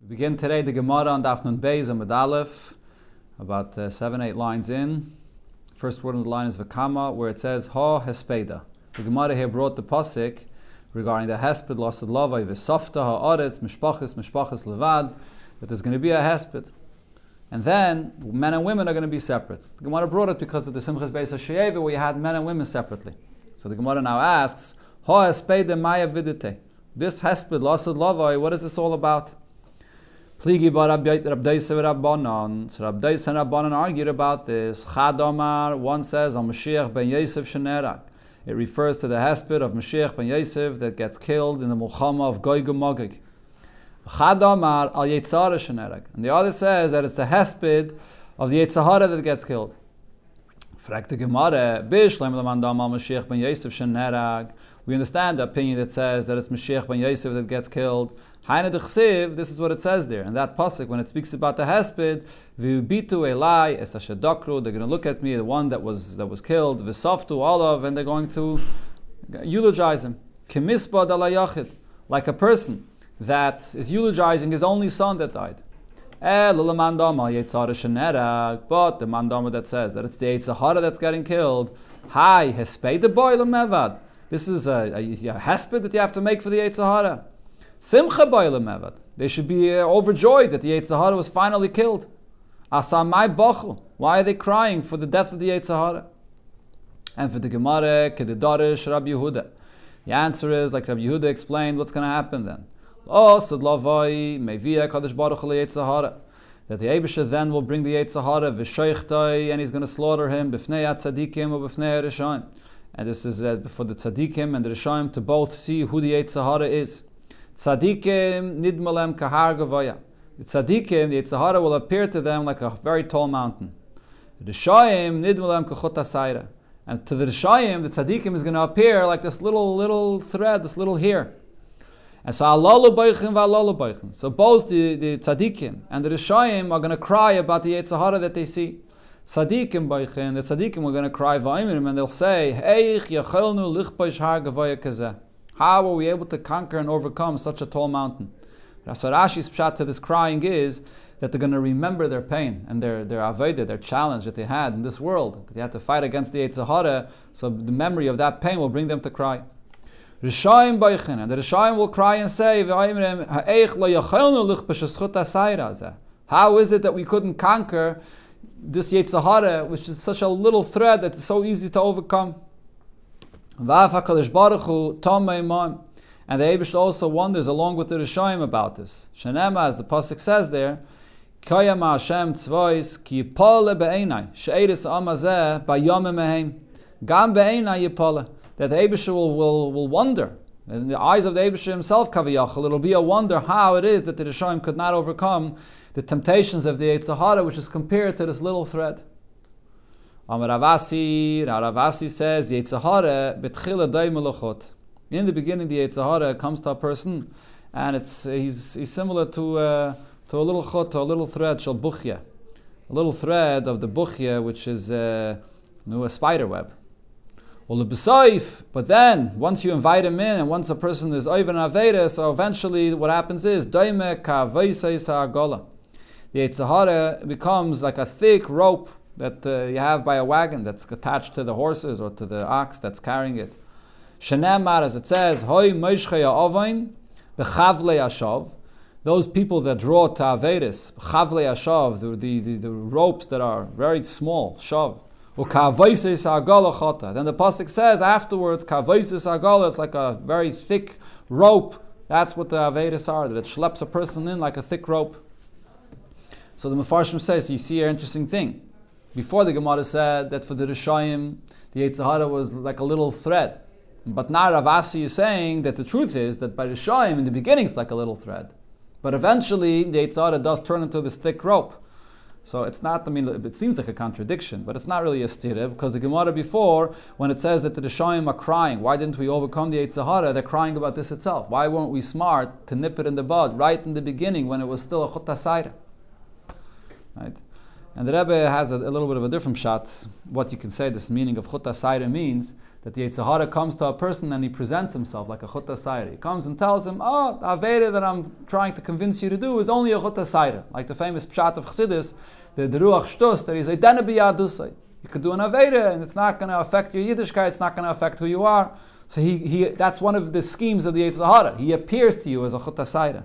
We begin today the Gemara on Daf Nun Beis Amud Aleph, about 7-8 lines in. First word on the line is V'kama, where it says Ha Hespeda. The Gemara here brought the pasuk regarding the Hesped Lasad Lavai V'softa Ha'aretz Mishpachas Levad, that there's going to be a Hesped, and then men and women are going to be separate. The Gemara brought it because of the Simchas Beis HaSheyeva, where you had men and women separately. So the Gemara now asks Ha Hespeda Maya Vidite. This Hesped Lasad Lavai, what is this all about? Pligi bar Rabdais Rabbanan. So Rabdais and Rabbanan argued about this. Chad Omar, one says, Al Mashiach ben Yosef shenerag. It refers to the hesped of Mashiach ben Yosef that gets killed in the Mulchama of Gog and Magog. Chad Omar al Yetzara shenerag. And the other says that it's the hesped of the Yetzahara that gets killed. Fragt the Gemara, Bishlem lemandam al Mashiach ben Yosef shenerag. We understand the opinion that says that it's Mashiach ben Yosef that gets killed. This is what it says there. And that pasuk, when it speaks about the hesped, v'ubitu elai es hashadakru, they're going to look at me, the one that was killed, v'softu olav, and they're going to eulogize him. Kimisbad ala yachid, like a person that is eulogizing his only son that died. But the mandama that says that it's the Yetzahara that's getting killed, hi hesped the boy lemevad. This is a hesped that you have to make for the Yetzahara. Simcha b'olam mevad. They should be overjoyed that the Yetzahara was finally killed. Asamai bachel. Why are they crying for the death of the Yetzahara? And for the Gemara, kedidarish Rabbi Yehuda. The answer is, like Rabbi Yehuda explained, what's going to happen then? Oh, sadlavai mevia kadosh baruch hu Yetzahara. That the Eibusha then will bring the Yetzahara v'shoichtai, and he's going to slaughter him b'fnei tzadikim or b'fnei rishaim. And this is for the tzadikim and the rishaim to both see who the Yetzahara is. Tzadikim nidmalem kahar gavaya. The tzadikim, the Yetzahara, will appear to them like a very tall mountain. The Rishayim nidmalem kachot asayra. And to the Rishayim, the tzadikim is going to appear like this little thread, this little hair. And so alalu beichen v'alalu beichen. So both the tzadikim and the Rishayim are going to cry about the Yetzahara that they see. Tzadikim beichen, the tzadikim are going to cry v'aymirim, and they'll say, Eich yachelnu lichpeish har gavaya kazeh. How were we able to conquer and overcome such a tall mountain? So Rashi's pshat to this crying is that they're going to remember their pain and their avodah, their challenge that they had in this world. They had to fight against the Yetzahara, so the memory of that pain will bring them to cry. Rishayim beichen, and the Rishayim will cry and say, how is it that we couldn't conquer this Yetzahara, which is such a little thread that is so easy to overcome? And the Eibush also wonders along with the Rishayim about this. Shenema, as the pasuk says there, Kayama Hashem tzvois ki yipole be'enai she'eris amazeh b'yomim mehem gam be'enai yipole, that the Eibush will wonder in the eyes of the Eibush himself, kaviyachal, it'll be a wonder how it is that the Rishayim could not overcome the temptations of the Yetzahara, which is compared to this little thread. Ravasi says, Yetzahara betchila day melachot. In the beginning, the Yetzahara comes to a person, and he's similar to a little chot, to a little thread, shel buchya, a little thread of the buchya, which is a spider web. But then, once you invite him in, and once a person is over an aveda, so eventually what happens is, daime ka veiseis ha'agola. The Yetzahara becomes like a thick rope that you have by a wagon that's attached to the horses or to the ox that's carrying it. Shenemar, as it says, Hoi Meishchei Ha'ovain B'chavlei Hashav. Those people that draw to Averis, B'chavlei Hashav, the ropes that are very small, Shav. U'ka'avaisis ha'agala chata. Then the pasuk says afterwards, Ka'avaisis ha'agala, it's like a very thick rope. That's what the Averis are, that it schleps a person in like a thick rope. So the Mefarshim says, you see an interesting thing. Before the Gemara said that for the Rishayim, the Yetzahara was like a little thread. But now Ravasi is saying that the truth is that by Rishayim, in the beginning, it's like a little thread. But eventually, the Yetzahara does turn into this thick rope. So it's not, it seems like a contradiction, but it's not really a stira, because the Gemara before, when it says that the Rishayim are crying, why didn't we overcome the Yetzahara? They're crying about this itself. Why weren't we smart to nip it in the bud right in the beginning when it was still a chut hasayra? Right? And the Rebbe has a little bit of a different shot. What you can say this meaning of Chutta Saira means that the Yetzer Hara comes to a person and he presents himself like a Chutta Saira. He comes and tells him, the Aveda that I'm trying to convince you to do is only a Chutta Saira. Like the famous Pshat of Chassidus, the Ruach Shtus, that is a Dena B'Yadusay. You could do an Aveda and it's not going to affect your Yiddishkeit, it's not going to affect who you are. So that's one of the schemes of the Yetzer Hara. He appears to you as a Chutta Saira.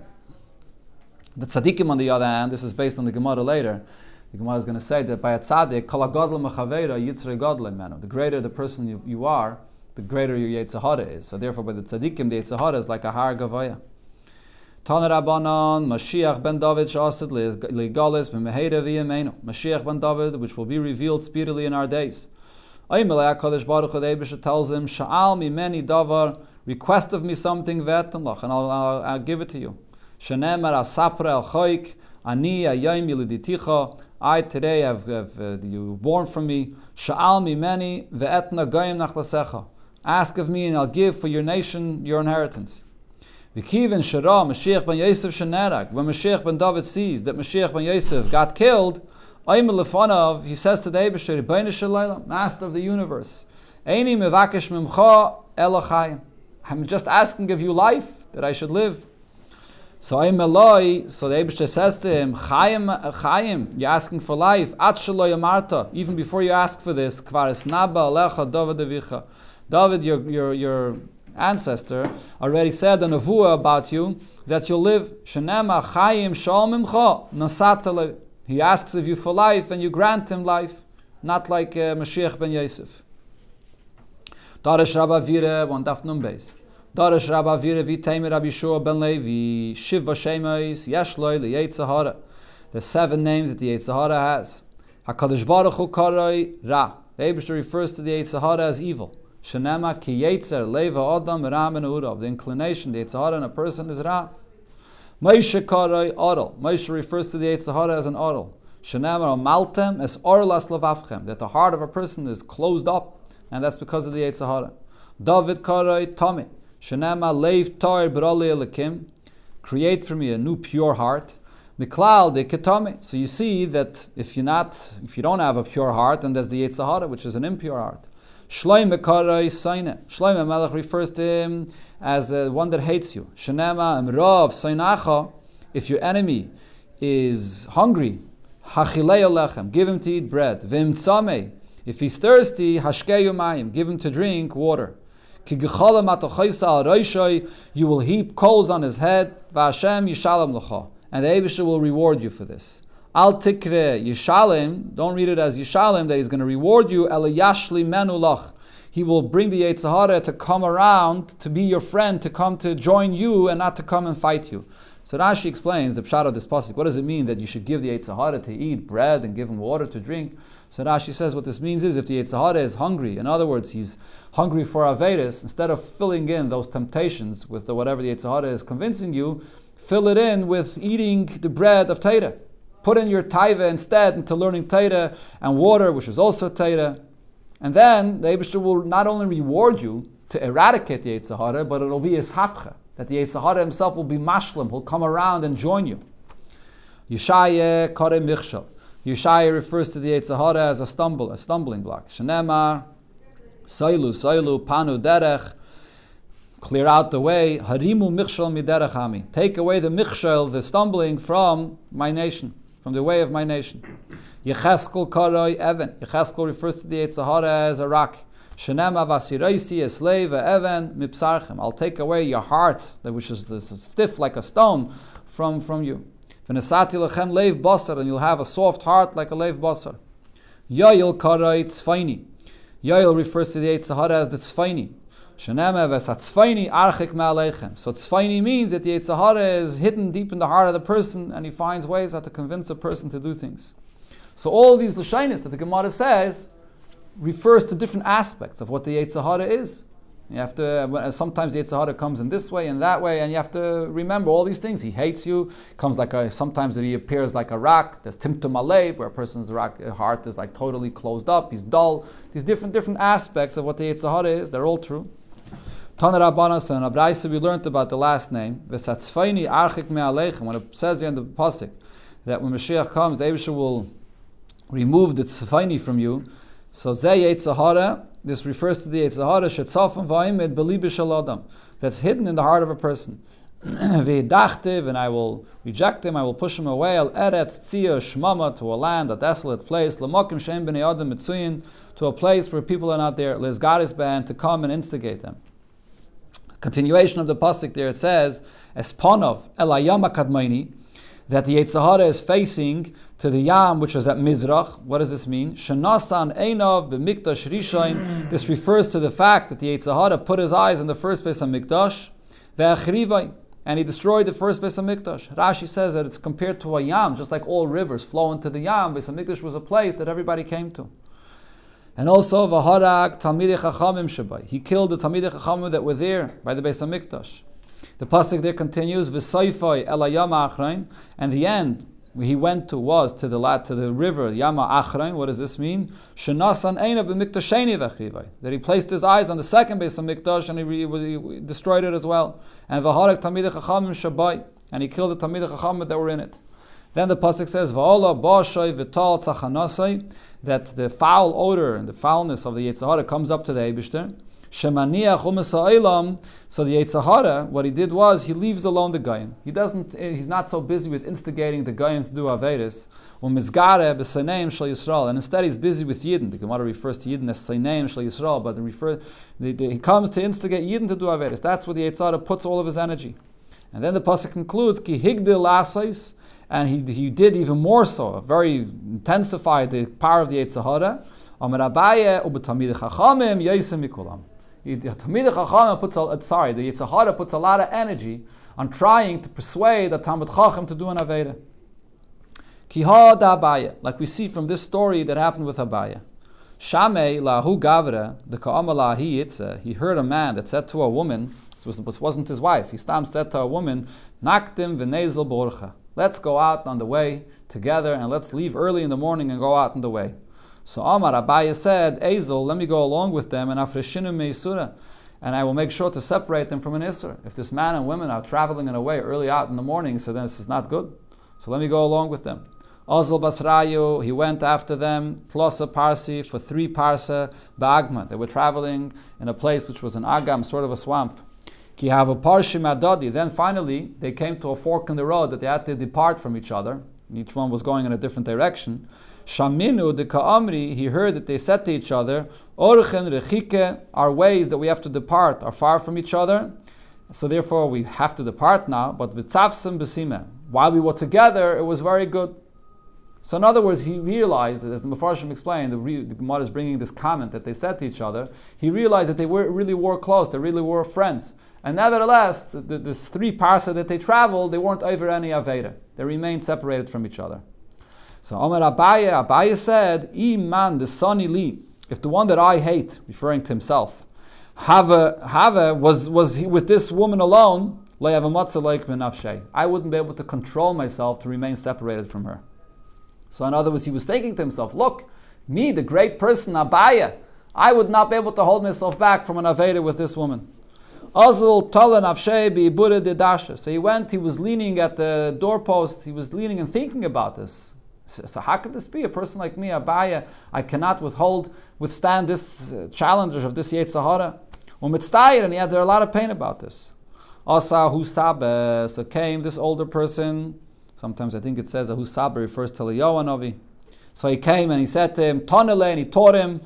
The Tzaddikim, on the other hand, this is based on the Gemara later. The Gemara is going to say that by a tzaddik, kol hagadol mechaveira yitzrei gadol menu. The greater the person you are, the greater your Yetzer Hara is. So therefore, by the tzaddikim, the Yetzer Hara is like a har gavaya. Tana Rabbanan, Mashiach ben David shasid legalis b'meheira v'yameinu. Mashiach ben David, which will be revealed speedily in our days. Aymelei HaKadosh Baruch Hu, the Eibusha tells him, Sha'al mimeni davar, request of me something v'etan lach, and I'll give it to you. Shenemar asapra el choik, ani ayayim yiluditicha. I today have you born from me. Sha'al mimeni ve'etna goyim nachlasecha. Ask of me and I'll give for your nation your inheritance. V'kiven shara Mashiach ben Yosef shenerag. When Mashiach ben David sees that Mashiach ben Yosef got killed, Aymel lefanav, he says to the Eibusher, Rebbeinu Shalom, Master of the universe, Eini mevakesh mimcha elachayim. I'm just asking of you life that I should live. So the Eibusher says to him, Chayim, you're asking for life. At shelo yamarta, even before you ask for this, kvar esnaba alecha David avicha. David, your ancestor, already said a nevuah about you that you'll live. Shenema Chayim shal mimcha nasata le. He asks of you for life, and you grant him life, not like Mashiach ben Yosef. Darish Rabba Vire, one daf nun beis. Darish Rabba Vire v'teimer Rabbi Shua ben Levi, Shiva Shemois, Yeshloi leYetzer Hara. There's 7 names that the Yetzer Hara has. HaKadosh Baruch Hu karoi Ra. The Eibusher refers to the Yetzer Hara as evil. Shenema ki Yetzer leva Adam Ram and Urav. The inclination, the Yetzer Hara in a person is Ra. Moshe karoi Oral. Moshe refers to the Yetzer Hara as an Oral. Shenema maltem es orlas levavchem. That the heart of a person is closed up, and that's because of the Yetzer Hara. David karoi Tomei. Shenema leiv toir broli elikim, create for me a new pure heart. Miklal de ketame. So you see that if you don't have a pure heart, then there's the Yetzer Hara, which is an impure heart. Shloime karoi saine. Shloime Melech refers to him as one that hates you. Shenema emrov sainacha. If your enemy is hungry, hachilei olechem, give him to eat bread. V'imtzame. If he's thirsty, hashkeyu mayim, give him to drink water. You will heap coals on his head, and the Eibusher will reward you for this. Al tikre yishalim, don't read it as yishalim, that he's going to reward you. Ela yashli menulach, he will bring the Yetzer Hara to come around, to be your friend, to come to join you, and not to come and fight you. So Rashi explains the pshat of this pasuk. What does it mean that you should give the Yetzer Hara to eat bread and give him water to drink? So Rashi says what this means is if the Yetzer Hara is hungry, in other words, he's hungry for Averis, instead of filling in those temptations with whatever the Yetzer Hara is convincing you, fill it in with eating the bread of Torah. Put in your taiva instead into learning Torah and water, which is also Torah. And then the Eibusher will not only reward you to eradicate the Yetzer Hara, but it will be ishapcha, that the Yetzer Hara himself will be mashlim, he'll come around and join you. Yeshaya kare michshel. Yeshaya refers to the Yetzer Hara as a stumbling block. Shenema, soilu, panu derech, clear out the way. Harimu michshel miderech hami. Take away the michshel, the stumbling from my nation, from the way of my nation. Yecheskel karoi even. Yecheskel refers to the Yetzer Hara as a rock. Shenema vasiraisi esleiv even mipsarchem. I'll take away your heart, which is stiff like a stone, from you. V'nesati lechem leiv basar, and you'll have a soft heart like a leiv basar. Yoel karoi tzfaini. Yoel refers to the Yetzer Hara as the tzfaini. Shenema v'satzfaini archik me'aleichem. So tzfaini means that the Yetzer Hara is hidden deep in the heart of the person, and he finds ways how to convince a person to do things. So all these l'shainis that the Gemara says refers to different aspects of what the Yetzer Hara is. You have to, sometimes the Yetzer Hara comes in this way and that way, and you have to remember all these things. He hates you, comes sometimes he appears like a rock. There's timtum alev, where a person's heart is like totally closed up, he's dull. These different aspects of what the Yetzer Hara is, they're all true. Tana Rabbanan, so in Abraisa we learned about the last name, V'satzfaini archik me'aleichem, when it says here in the pasuk that when Mashiach comes, the Eibusher will remove the tzfaini from you. So Zeh Yetzer Hara, this refers to the Yetzer Hara, shetzafim v'ayimid b'libi shel adam, that's hidden in the heart of a person. V'idachtiv, and I will reject him, I will push him away, al eretz tzia shmama, to a land, a desolate place, l'mokim she'en b'nei adam mitzuyin, to a place where people are not there, l'izgaris ban, to come and instigate them. Continuation of the pasuk there, it says, esponov el hayam hakadmoni, that the Yetzer Hara is facing to the Yam, which is at Mizrach. What does this mean? Shenasan Einav b'mikdash Rishon. This refers to the fact that the Yetzer Hara put his eyes in the first Beis HaMikdash, ve'achrivai, and he destroyed the first Beis HaMikdash. Rashi says that it's compared to a Yam, just like all rivers flow into the Yam. Beis HaMikdash was a place that everybody came to. And also, v'harag Talmidei Chachamim shebai. He killed the Talmidei Chachamim that were there by the Beis HaMikdash. The pasuk there continues, v'soifai el hayam achrein, and the end where he went to was to the river Yama Achrein. What does this mean? Shenasan einav b'mikdasheni v'achrivai, that he placed his eyes on the second Beis HaMikdash and he destroyed it as well. And v'harek Talmidei Chachamim shabai, and he killed the Talmidei Chachamim that were in it. Then the pasuk says, v'ola ba'ashay v'tal tzachanasai, that the foul odor and the foulness of the Yetzer Hara comes up to the Eibishter. Shemaniach u'mesa eilam. So the Yetzer Hara, what he did was he leaves alone the Goyim. He's not so busy with instigating the Goyim to do Averis. U'mizgare b'seneim shel Yisrael. And instead he's busy with Yidden. The Gemara refers to Yidden as seneim shel Yisrael, but he comes to instigate Yidden to do Averis. That's where the Yetzer Hara puts all of his energy. And then the pasuk concludes, Ki higdil asais, and he did even more so, very intensified the power of the Yetzer Hara. Amar Abaye u'b'tamidei chachamim yosem mikulam. The Yetzer Hara puts a lot of energy on trying to persuade the Talmid Chacham to do an Aveda. Kiha da Abaye, like we see from this story that happened with Abaye. Shamei lahu gavra, the ka'ama lahi yitza, he heard a man that said to a woman, this wasn't his wife, he said to a woman, Naktim v'nezel borcha, let's go out on the way together and let's leave early in the morning and go out on the way. So Amar Abaye said, Ezel, let me go along with them, and Afreshinu me'isura, and I will make sure to separate them from an isur. If this man and women are traveling in a way early out in the morning, so then this is not good. So let me go along with them. Ozel Basrayu, he went after them, Tlosa Parsi, for 3 parsa, Ba'agma. They were traveling in a place which was an agam, sort of a swamp. Ki have a parshim adodi. Then finally, they came to a fork in the road that they had to depart from each other. Each one was going in a different direction. Shaminu de Ka'amri, he heard that they said to each other, Orchen rechike, our ways that we have to depart are far from each other, so therefore we have to depart now, but v'tzavsim b'simeh, while we were together, it was very good. So in other words, he realized that, as the Mefarshim explained, the Gemara is bringing this comment that they said to each other, he realized that they really were close, they really were friends. And nevertheless, this 3 parsa that they traveled, they weren't over any Aveda. They remained separated from each other. So Omar Abaye said, Iman the Sani Li, if the one that I hate, referring to himself, was he with this woman alone, I wouldn't be able to control myself to remain separated from her. So in other words, he was thinking to himself, look, me, the great person, Abaye, I would not be able to hold myself back from an Aveda with this woman. So he went, he was leaning at the doorpost, he was leaning and thinking about this. So how could this be? A person like me, Abaye, I cannot withstand this challenge of this Yetzer Hara. And he had a lot of pain about this. So came this older person. Sometimes I think it says that Husabe refers to Eliyahu Novi. So he came and he said to him, Tonele, and he taught him,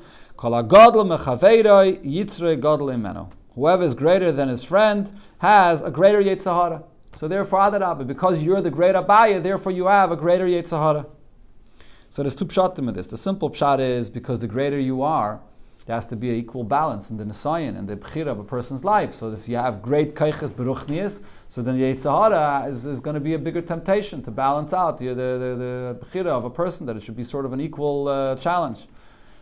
whoever is greater than his friend has a greater Yetzer Hara. So therefore, Adarabba, because you're the great Abaye, therefore you have a greater Yetzer Hara. So there's 2 pshatim in this. The simple pshat is because the greater you are, there has to be an equal balance in the nisayon and the bechira of a person's life. So if you have great kaiches beruchnias, so then the Yetzer Hara is going to be a bigger temptation to balance out the bechira of a person, that it should be sort of an equal challenge.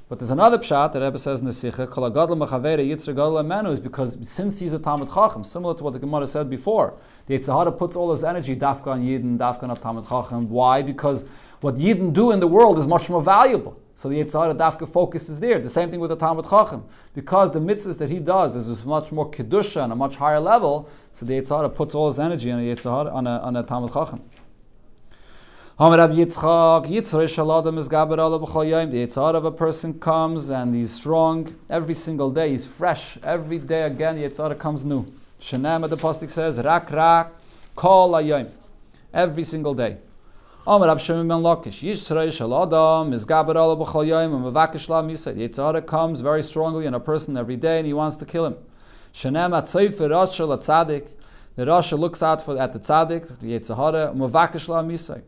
But there's another pshat that Rebbe says in the Sikha, Kol HaGadol Mechavere Yitzre Gadol Emenu, is because since he's a Talmid Chacham, similar to what the Gemara said before, the Yetzer Hara puts all his energy dafka on Yidden, dafka on Talmid Chacham. Why? Because what Yidden do in the world is much more valuable. So the Yetzer Hara dafka focus is there. The same thing with the Talmid Chacham. Because the mitzvahs that he does is much more kedusha on a much higher level, so the Yetzer Hara puts all his energy on a Yetzer Hara, on a Talmid Chacham. Hamar Yitzchak, Yitzray Shaladam is Gaber Allah B'Chayim. The Yitzhar of a person comes and he's strong every single day. He's fresh every day. Again, Yitzhar comes new. Shenema, the pasuk says, Rak Kol Hayom, every single day. Amar Rab Shimon ben Lakish, Yishrei Shaladam is Gaber Allah B'Chayim and Mavakish La Misay. Yitzhar comes very strongly in a person every day and he wants to kill him. Shenema Tzayfer Rasha La Tzadik. The Rasha looks out at the Tzadik, the Yitzhar, Mavakish La Misay.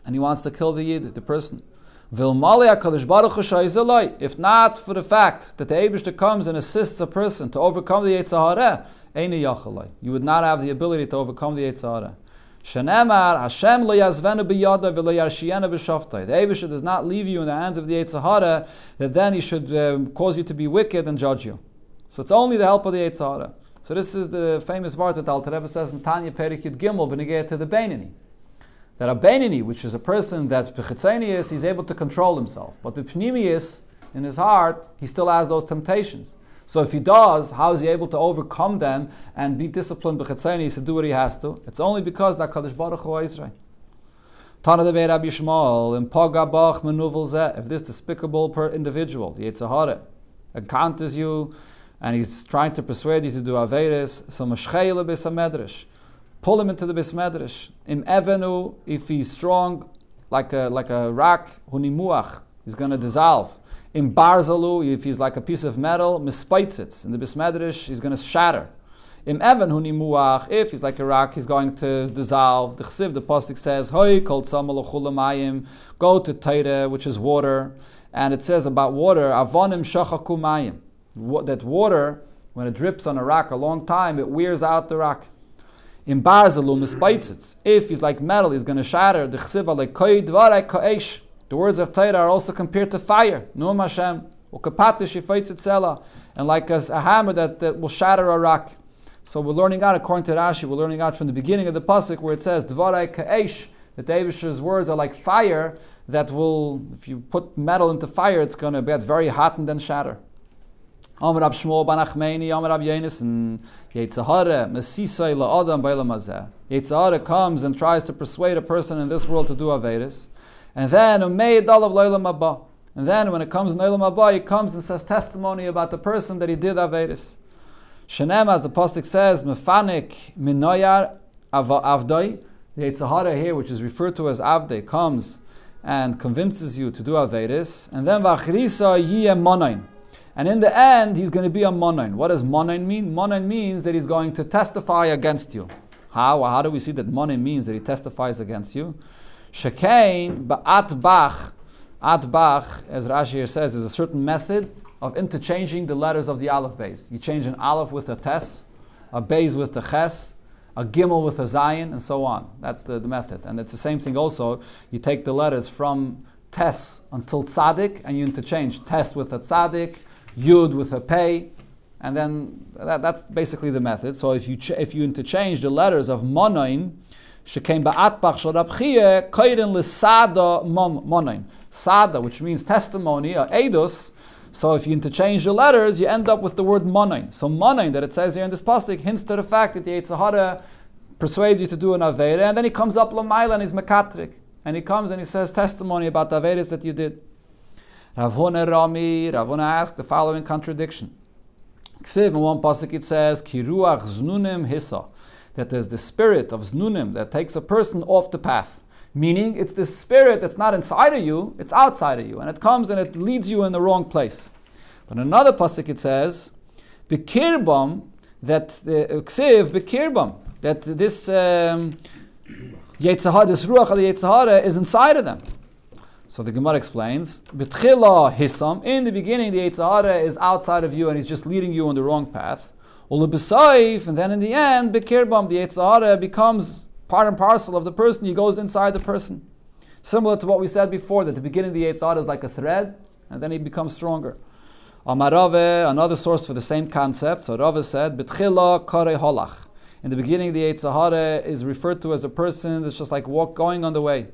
And he wants to kill the Yid, the person. If not for the fact that the Eibishter comes and assists a person to overcome the Yetzer Hara, you would not have the ability to overcome the Yetzer Hara. The Eibishter does not leave you in the hands of the Yetzer Hara, that then he should cause you to be wicked and judge you. So it's only the help of the Yetzer Hara. So this is the famous word that Alter Rebbe says in Tanya Perikid Gimel, B'negei to the Beinani. That a Beinani, which is a person that's B'chitzenius, he's able to control himself. But B'pnimius, in his heart, he still has those temptations. So if he does, how is he able to overcome them and be disciplined B'chitzenius to do what he has to? It's only because that Kadosh Baruch Hu Israel. Tana de Beir Rabbi Yishmael, in Pagabach Menuvel Zeh, if this despicable individual, the Yetzer Hara, encounters you, and he's trying to persuade you to do Averis, so Meshchele B'Sa Medrash, pull him into the Beis Medrash. Im Evenu, if he's strong, like a rock, hunimuach, he's going to dissolve. Im Barzalu, if he's like a piece of metal, mispaitzitz. In the Beis Medrash, he's going to shatter. Im Even hunimuach, if he's like a rock, he's going to dissolve. The Chsiv, the pasuk says, Hoi kol tzamel mayim, go to Teire, which is water. And it says about water, avonim shachaku mayim. That water, when it drips on a rock a long time, it wears out the rock. In Barzalu mispaitzitz. If he's like metal, he's going to shatter. The Chsiva like koi dvarai ka'esh. The words of Torah are also compared to fire. Nu'am Hashem. Ukapatish yifaitzitz. And like a hammer that will shatter a rock. So we're learning out, according to Rashi, we're learning out from the beginning of the pasuk where it says dvarai ka'esh. That the Eibishter's words are like fire that will, if you put metal into fire, it's going to get very hot and then shatter. Amar Rab Shmuel ben Achmeini, Amar Rab Yenis, and Yetzer Hara mesisai la'adam b'olam hazeh. Yetzer Hara comes and tries to persuade a person in this world to do Averis, and then umei dalav l'olam haba. And then when it comes in l'olam haba, he comes and says testimony about the person that he did Averis. Shenem, as the pasuk says, mefanik minoyar avdoi. The Yetzer Hara here, which is referred to as avdei, comes and convinces you to do Averis, and then v'achrisa yiyeh monain. And in the end, he's going to be a monain. What does monain mean? Monain means that he's going to testify against you. How? How do we see that monain means that he testifies against you? Shekain ba'at bach. At bach, as Rashi here says, is a certain method of interchanging the letters of the aleph beis. You change an aleph with a tes, a beis with a ches, a gimel with a zayin, and so on. That's the method. And it's the same thing also. You take the letters from tes until tzadik, and you interchange tes with a tzadik, Yud with a pei, and then that's basically the method. So if you interchange the letters of monain, shekaim ba'atbach shel Rab Chiya, kaiden l'sada monain. Sada, which means testimony, or edus. So if you interchange the letters, you end up with the word monain. So monain, that it says here in this pasuk, hints to the fact that the Yetzer Hara persuades you to do an Aveira, and then he comes up l'mayla and he's mekatrik. And he comes and he says testimony about the Aveiras that you did. Rav Huna asked the following contradiction. In one pasuk it says, Ki ruach znunim hissa, that there's the spirit of znunim that takes a person off the path. Meaning, it's the spirit that's not inside of you, it's outside of you, and it comes and it leads you in the wrong place. But in another pasuk it says, Bekirbam, that ksiv bekirbam, that this Yetzer Hara, this ruach of the Yetzer Hara is inside of them. So the Gemara explains, B'tchila hisam, in the beginning the Yetzer Hara is outside of you and he's just leading you on the wrong path. Ulub'sayif, and then in the end, B'kirbam, the Yetzer Hara becomes part and parcel of the person, he goes inside the person. Similar to what we said before, that the beginning of the Yetzer Hara is like a thread, and then he becomes stronger. Amar Rave, another source for the same concept, so Rave said, B'tchila karei holach. In the beginning the Yetzer Hara is referred to as a person that's just like going on the way.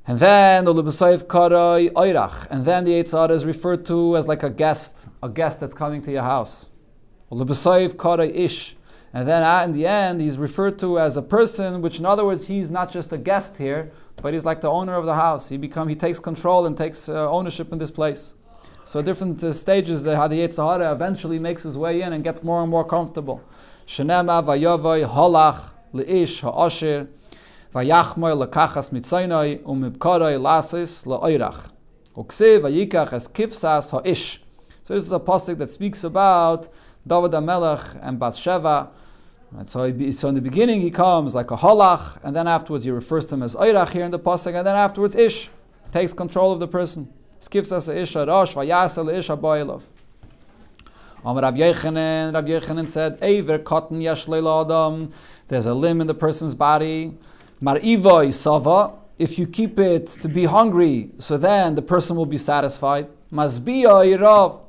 And then the Lubasayv Karai Oirach. And then the Yetzer Hara is referred to as like a guest that's coming to your house. Lubasayv Karai Ish. And then in the end, he's referred to as a person, which in other words, he's not just a guest here, but he's like the owner of the house. He takes control and takes ownership in this place. So different stages how the Yetzer Hara eventually makes his way in and gets more and more comfortable. Shenema vayavoy holach leish ha'asher vayachmoy lekachas mitzaynoi umibkaroi lasis la'oirach uksiv vayikach es kifsas ha'ish. So this is a pasuk that speaks about David HaMelech and Bathsheba. Right, so in the beginning he comes like a holach, and then afterwards he refers to him as oirach here in the pasuk, and then afterwards ish takes control of the person. Skifsas ha'ish ha'rosh vayasel leish ha'boilov. Rabbi Yochanan said, Eiver cotton yesh leil adam. There's a limb in the person's body. Mar'ivoi sava. If you keep it to be hungry, so then the person will be satisfied. Masbiya irav.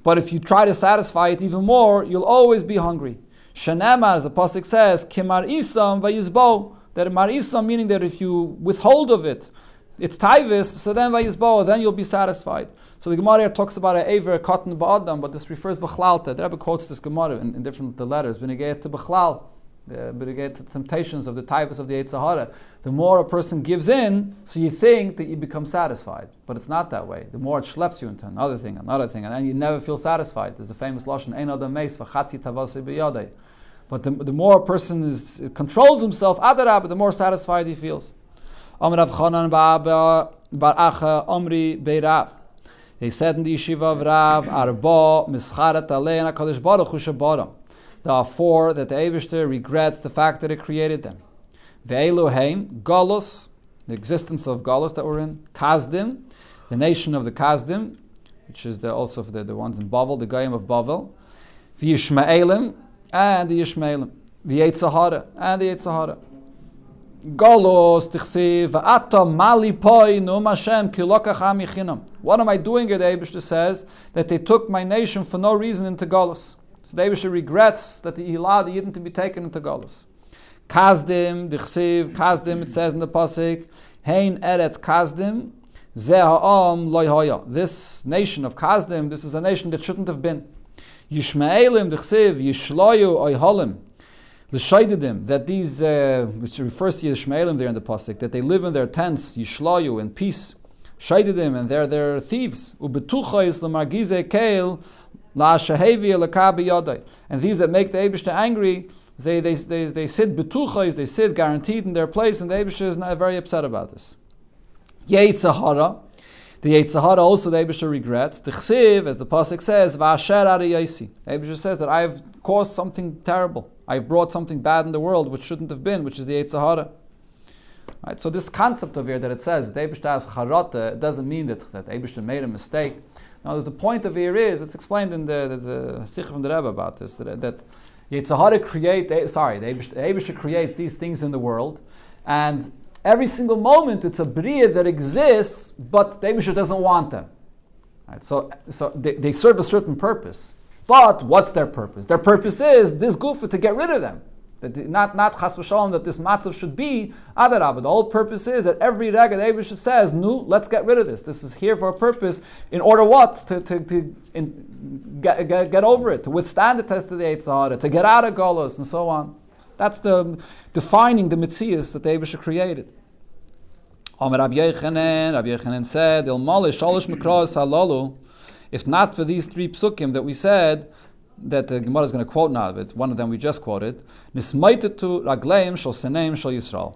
But if you try to satisfy it even more, you'll always be hungry. Shanema, as the pasuk says, Kimar isam vayizbo. That mar isam, meaning that if you withhold of it, it's taivis, so then vayizbo, then you'll be satisfied. So the Gemara talks about a aver cotton ba'adam, but this refers b'chlalta. The Rebbe quotes this Gemara in different letters. B'negei to b'chlal, b'negei to the temptations of the types of the Yetzer Hara. The more a person gives in, so you think that you become satisfied, but it's not that way. The more it schleps you into another thing, and then you never feel satisfied. There's the famous lashon ein adam meis v'chatzi tavasi b'yadei. But the more a person controls himself, adarab, the more satisfied he feels. Amar Rav Chanan bar Acha Omri beirav. They said in the yeshiva of Rav, Arba mischaret alein HaKadosh Baruch Hu shebara. There are four that the Eibishter regrets the fact that He created them. Ve'elu heim, Galus, the existence of Galus that we're in, Kazdim, the nation of the Kazdim, which is also the ones in Bavel, the Goyim of Bavel, V'yishmaelim, and the Yishmaelim, V'yetzer Hara, and the Yetzer Hara. Golos tichsiv va'ata mali poi num Hashem ki lokach am yichinam. What am I doing here? The Eibishter says that they took my nation for no reason into Golos. So the Eibishter regrets that he allowed the Yidden to be taken into Golos. Kazdim tichsiv Kazdim, it says in the pasuk, Hein eretz Kazdim ze ha'am loy hoya. This nation of Kazdim, this is a nation that shouldn't have been. Yishmaelim tichsiv yishloyu oyholim. L'shaididim, that these, which refers to Yishmaelim there in the pasuk, that they live in their tents, yishlayu, in peace. Shaididim, and they're thieves. Ubetucha is l'margize keil la'ashahevi l'kabi yodai. And these that make the Eibishter angry, they sit betucha, they sit guaranteed in their place, and the Eibishter is not very upset about this. Yetzer Hara. The Yetzer Hara also the Eibishter regrets. T'chsiv, as the pasuk says, v'asher ariyasi. The Eibishter says that I've caused something terrible. I've brought something bad in the world which shouldn't have been, which is the Yetzer Hara. Right, so this concept of here that it says the Eibishter has charata, it doesn't mean that the Eibishter made a mistake. Now, the point of here is, it's explained in there's a sikh from the Rebbe about this, that Yetzer Hara the Eibishter creates these things in the world, and every single moment it's a bria that exists, but the Eibishter doesn't want them. Right, so they serve a certain purpose. But what's their purpose? Their purpose is this gufa to get rid of them. That not chas v'shalom that this matzav should be adarabah. The whole purpose is that every rega the Eibishter says, "No, let's get rid of this. This is here for a purpose. In order what to get over it, to withstand the test of the Yetzer Hara, to get out of golos and so on. That's the defining the mitzias that the Eibishter created." Rabbi Yochanan said, "Il malish shalosh mikros halalu." If not for these three psukim that we said, that the Gemara is going to quote now, but one of them we just quoted, Nismaitetu ragleim shel seneim shel Yisrael.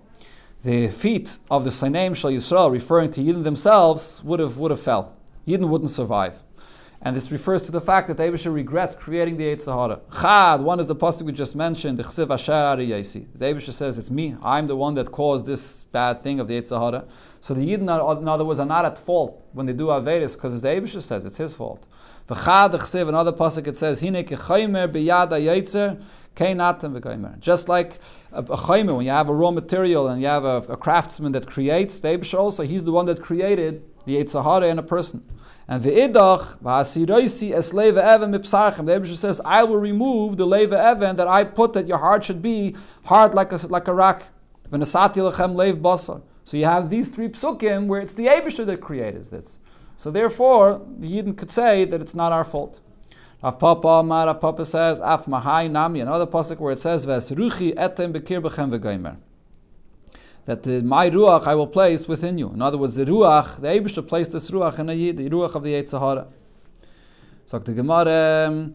The feet of the seneim shel Yisrael, referring to Yidden themselves, would have fell. Yidden wouldn't survive. And this refers to the fact that the Eibishter regrets creating the Yetzer Hara. Chad, one is the pasuk we just mentioned, the Chsiv Asher Ariyasi. The Eibishter says, it's me, I'm the one that caused this bad thing of the Yetzer Hara. So the Yidden, in other words, are not at fault when they do Averis, because as the Eibishter says, it's his fault. V'chad the Chsiv, another pasuk, it says, Hine kechaymer b'yad ha'yetzer, keinatem v'kaymer. Just like a chaymer, when you have a raw material and you have a craftsman that creates, the Eibishter also, he's the one that created the Yetzer Hara in a person. And the idach v'asiroisi es leva even mipsarchem. The Eibishter says, I will remove the leva even that I put that your heart should be hard like a rock. V'nasati lechem leiv basar. So you have these three psukim where it's the Eibishter that created this. So therefore, the Yidden could say that it's not our fault. Rav Papa says, Af Mahai Nami, another pasuk where it says, Ves Ruchi etem bekir bechem v'gomer. That my ruach I will place within you. In other words, the ruach, the Eibishter placed this ruach in a yid, the ruach of the Yetzer Hara. So the Gemara,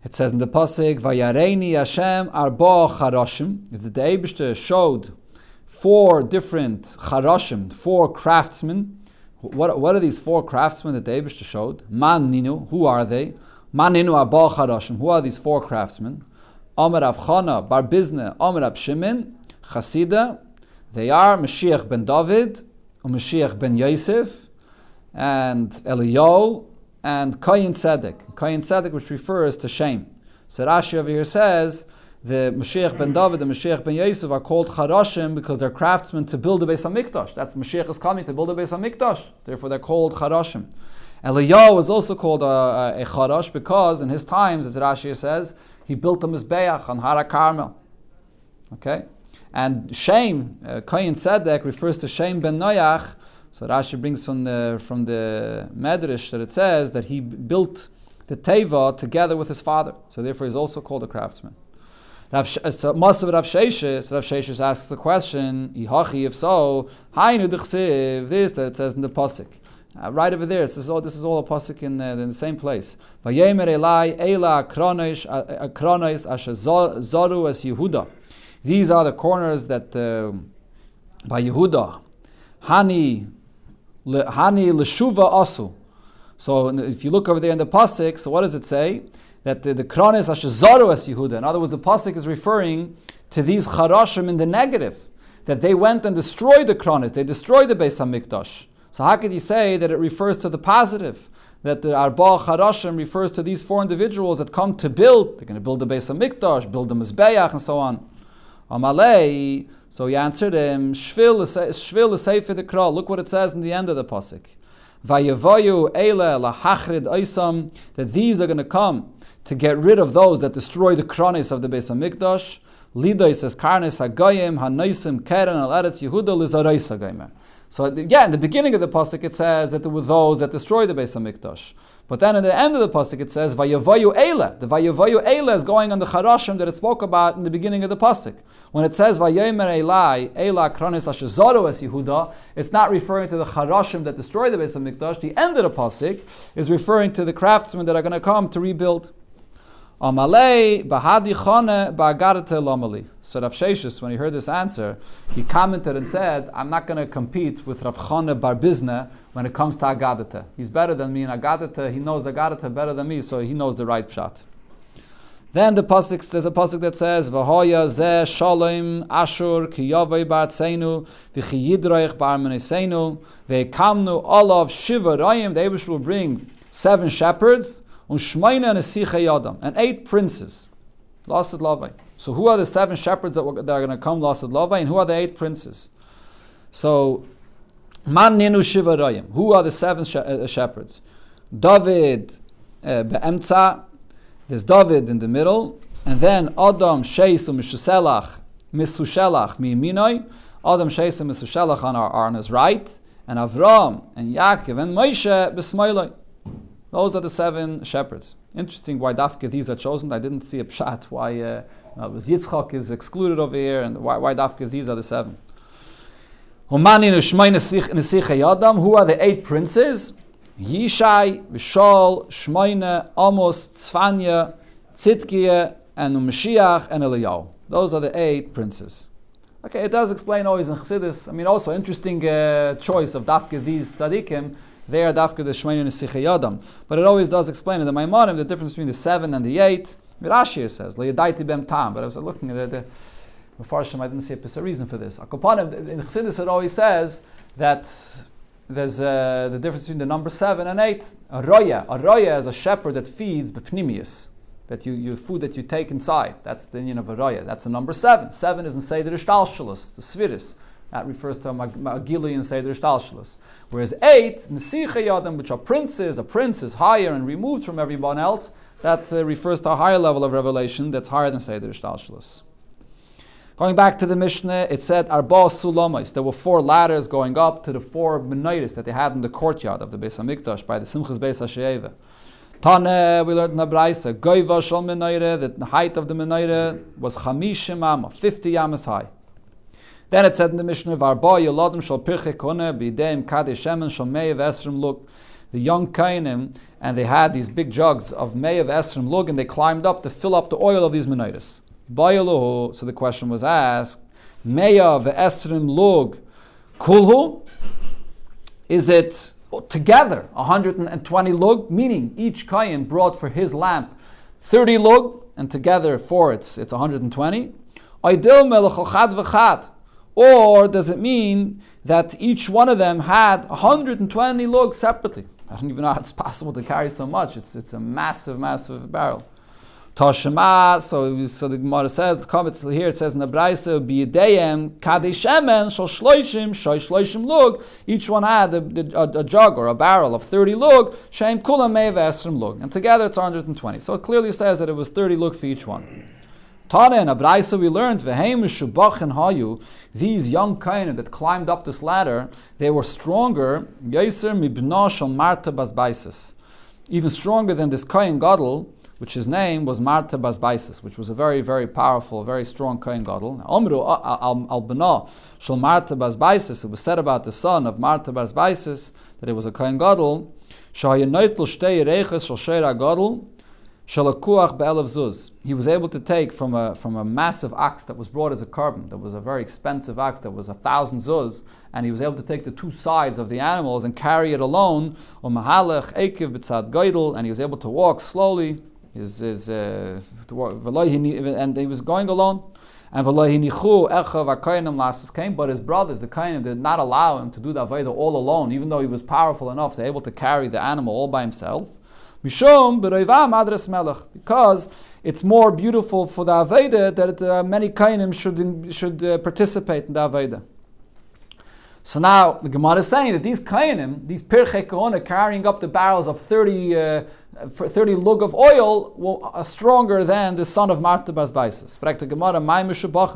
it says in the pasuk, Vayareini Hashem arba charashim. The Eibishter showed 4 different charashim, 4 craftsmen. What are these 4 craftsmen that the Eibishter showed? Man ninu, who are they? Man ninu arba charashim. Who are these 4 craftsmen? Amar Rav Chana bar Bizna, Amar Rav Shimon, Chasida. They are Mashiach ben David, Mashiach ben Yosef, and Eliyahu, and Kayin Tzedek, which refers to Shem. So Rashi over here says the Mashiach ben David and Mashiach ben Yosef are called Charashim because they're craftsmen to build the Beis HaMikdash. That's Mashiach is coming to build the Beis HaMikdash. Therefore they're called Charashim. Eliyahu is also called a Charash because in his times, as Rashi says, he built a Mizbeach on Har HaKarmel. Okay? And Shem, Kayin Tzedek, refers to Shem ben Noach. So Rashi brings from the Medrash that it says that he built the Teva together with his father. So therefore he's also called a craftsman. So most of Rav Sheshes asks the question, Ihachi, if so, Hainu d'chsiv, this that it says in the pasuk. Right over there, this is all a pasuk in the same place. Vayemer Elai Eila Kronos Asher Zoru es Yehuda. These are the corners that by Yehuda, Hani l'shuva asu. So if you look over there in the pasuk, so what does it say? That the kronis asher zaru es Yehuda. In other words, the pasuk is referring to these charashim in the negative, that they went and destroyed the kronis, they destroyed the Beis HaMikdash. So how could you say that it refers to the positive? That the Arba Charashim refers to these 4 individuals that come to build. They're going to build the Beis HaMikdash, build the Mizbeach, and so on. Amalei, so he answered him, Shvil l'sefer dekra. Look what it says in the end of the pasuk. Vayavoyu eile lahachrid oisam, that these are going to come to get rid of those that destroy the kronis of the Beis HaMikdash. Lidois es karnes hagoyim hanoisim keren al eretz Yehuda lizareis hagoyim. So in the beginning of the pasuk it says that there were those that destroyed the Beis HaMikdash. But then at the end of the pasuk it says Vayavoyu Eile. The Vayavoyu Eile is going on the Charashim that it spoke about in the beginning of the pasuk. When it says Vayomer Elai Eila Kronis Asher Zoru es Yehuda, it's not referring to the Charashim that destroyed the Beis HaMikdash. The end of the pasuk is referring to the craftsmen that are going to come to rebuild. Amalei bahadi chane ba'agadate lomali. So Rav Sheshes, when he heard this answer, he commented and said, I'm not going to compete with Rav Chane bar Bizna when it comes to Agadate. He's better than me in Agadate. He knows Agadate better than me, so he knows the right pshat. Then there's a pasuk that says, V'hoya zeh shalom ashur ki yavei ba'atzeinu v'chi yidroich ba'armeneseinu v'ekamnu olav shiva rayim. The Eibush will bring 7 shepherds and 8 princes. Lasad Lavai. So who are the 7 shepherds that are going to come, Lasad Lavai, and who are the 8 princes? So, Man Ninu Shiva Rayim. Who are the 7 shepherds? David be'emtza. There's David in the middle, and then Adam Sheis Mishushelach Misushelach Miminoi. Adam Sheis Misushelach are on his right, and Avram and Yaakov and Moshe B'Smailoi. Those are the 7 shepherds. Interesting why Dafke these are chosen. I didn't see a pshat why Yitzchak is excluded over here, and why Dafke these are the 7. Who are the 8 princes? Yishai, Vishal, Shmoine, Amos, Tzfanya, Tzidkiah, and Mashiach, and Eliyahu. Those are the 8 princes. Okay, it does explain always in Chassidus. I mean, also interesting choice of Dafke these tzaddikim. They are Dafke the Shmoine Nesichei Yadam. But it always does explain in the Maimonim the difference between the 7 and the 8. Rashi says, Le'yadaiti bem tam. But I was looking at the Mefarshim, I didn't see a reason for this. Akopanim, in Chassidus it always says that there's the difference between the number 7 and 8. A roya is a shepherd that feeds b'pnimius, that you food that you take inside. That's the union of a roya. That's the number 7. 7 is in Seder Ishtalshalos, the Sviris. That refers to Magili and Seder Ishtalshalos. Whereas 8, Nesichei Yadam, which are princes, a prince is higher and removed from everyone else, that refers to a higher level of revelation that's higher than Seder Ishtalshalos. Going back to the Mishnah, it said Arba Sulamais. There were 4 ladders going up to the 4 menorahs that they had in the courtyard of the Beis HaMikdash by the Simchas Beis HaShe'eva. Tane, we learned in the Braisa, Goiva shal menorah, that the height of the menorah was 50 amma, 50 amas high. Then it said in the Mishnah, Varba yoladim shal pirche kone, b'idem kadesh shemen shal meiv esrim lug. The young Kainim, and they had these big jugs of meiv esrim lug, and they climbed up to fill up the oil of these menorahs. So the question was asked, meiv esrim lug kulhu? Is it together 120 lug, meaning each Kayin brought for his lamp 30 lug, and together for it's 120? Or does it mean that each one of them had 120 lug separately? I don't even know how it's possible to carry so much. It's a massive, massive barrel. Tashema, so the Gemara says, the comments here, it says in the Braisa, B'yedeyem kadesh shemen shal shloishim lug. Each one had a jug or a barrel of 30 lug, sheim kulam meiv esrim lug. And together it's 120. So it clearly says that it was 30 lug for each one. Tana in a Braisa we learned, V'heim mishubachin hayu, these young kain that climbed up this ladder, they were stronger, Yaiser mibna shal Marta bas Baisis, even stronger than this kain gadol, which his name was Marta bas Baisis, which was a very, very powerful, very strong Kohen Gadol. Omru al Bana shel Marta bas Baisis. It was said about the son of Marta bas Baisis that it was a Kohen Gadol. Shahayanaytl shtei reiches shel sheira Gadol shalakuach be'elav zuz. He was able to take from a massive ox that was brought as a carbon. That was a very expensive ox that was 1,000 zuz, and he was able to take the two sides of the animals and carry it alone. Umahalech ekiv b'tzad gadol, and he was able to walk slowly. And he was going alone. And but his brothers, the Kainim, did not allow him to do the Avodah all alone, even though he was powerful enough to be able to carry the animal all by himself. Because it's more beautiful for the Avodah that many Kainim should participate in the Avodah. So now the Gemara is saying that these Kainim, these Pirchei Kohana carrying up the barrels of 30 lug of oil are stronger than the son of Marta bas Baisis.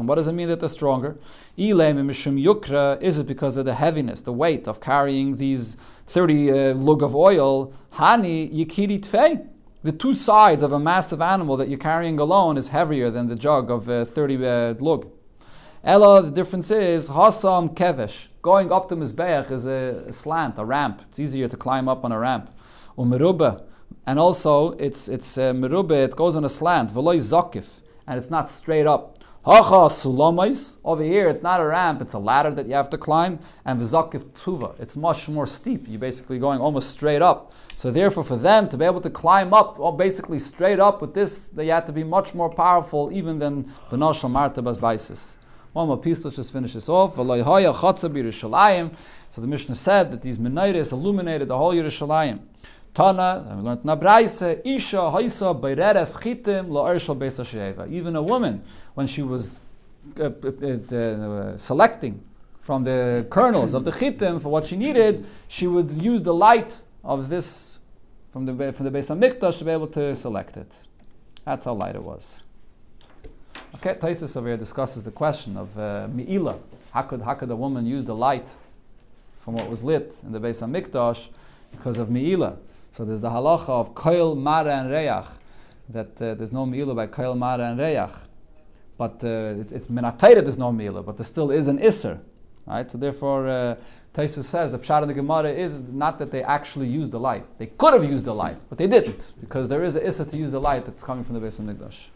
What does it mean that they're stronger? Is it because of the heaviness, the weight of carrying these 30 lug of oil? Hani yikiri tfei. The two sides of a massive animal that you're carrying alone is heavier than the jug of 30 lug. Ella, the difference is Hasam Kevesh. Going up to Mizbeach is a slant, a ramp. It's easier to climb up on a ramp. Umeruba. And also, it's merube, it goes on a slant, v'loy zakif, and it's not straight up. Hacha sulamais, over here it's not a ramp, it's a ladder that you have to climb, and v'zakif tuva, it's much more steep, you're basically going almost straight up. So therefore for them to be able to climb up, basically straight up with this, they had to be much more powerful even than B'nai Shel Marta bas Baisis. One more piece, let's just finish this off. V'loy haya chatza b'Yerushalayim. So the Mishnah said that these menorahs illuminated the whole Yerushalayim. Tana, and we learned Nabraise, Isha, Haisa, Bayreres, Chitim, La'ershal Beis HaSheva. Even a woman, when she was selecting from the kernels of the Chitim for what she needed, she would use the light of this from the Beis HaMikdash to be able to select it. That's how light it was. Okay, Taisus over here discusses the question of Mi'ila. How could a woman use the light from what was lit in the Beis HaMikdash because of Mi'ila? So there's the halacha of koil, mara, and reach, that there's no mi'ila by koil, mara, and reach. But it's minatayra, there's no mi'ila, but there still is an isser. Right? So therefore, Taisus says, the pshat of the Gemara is not that they actually used the light. They could have used the light, but they didn't, because there is an isser to use the light that's coming from the Beis HaMikdash.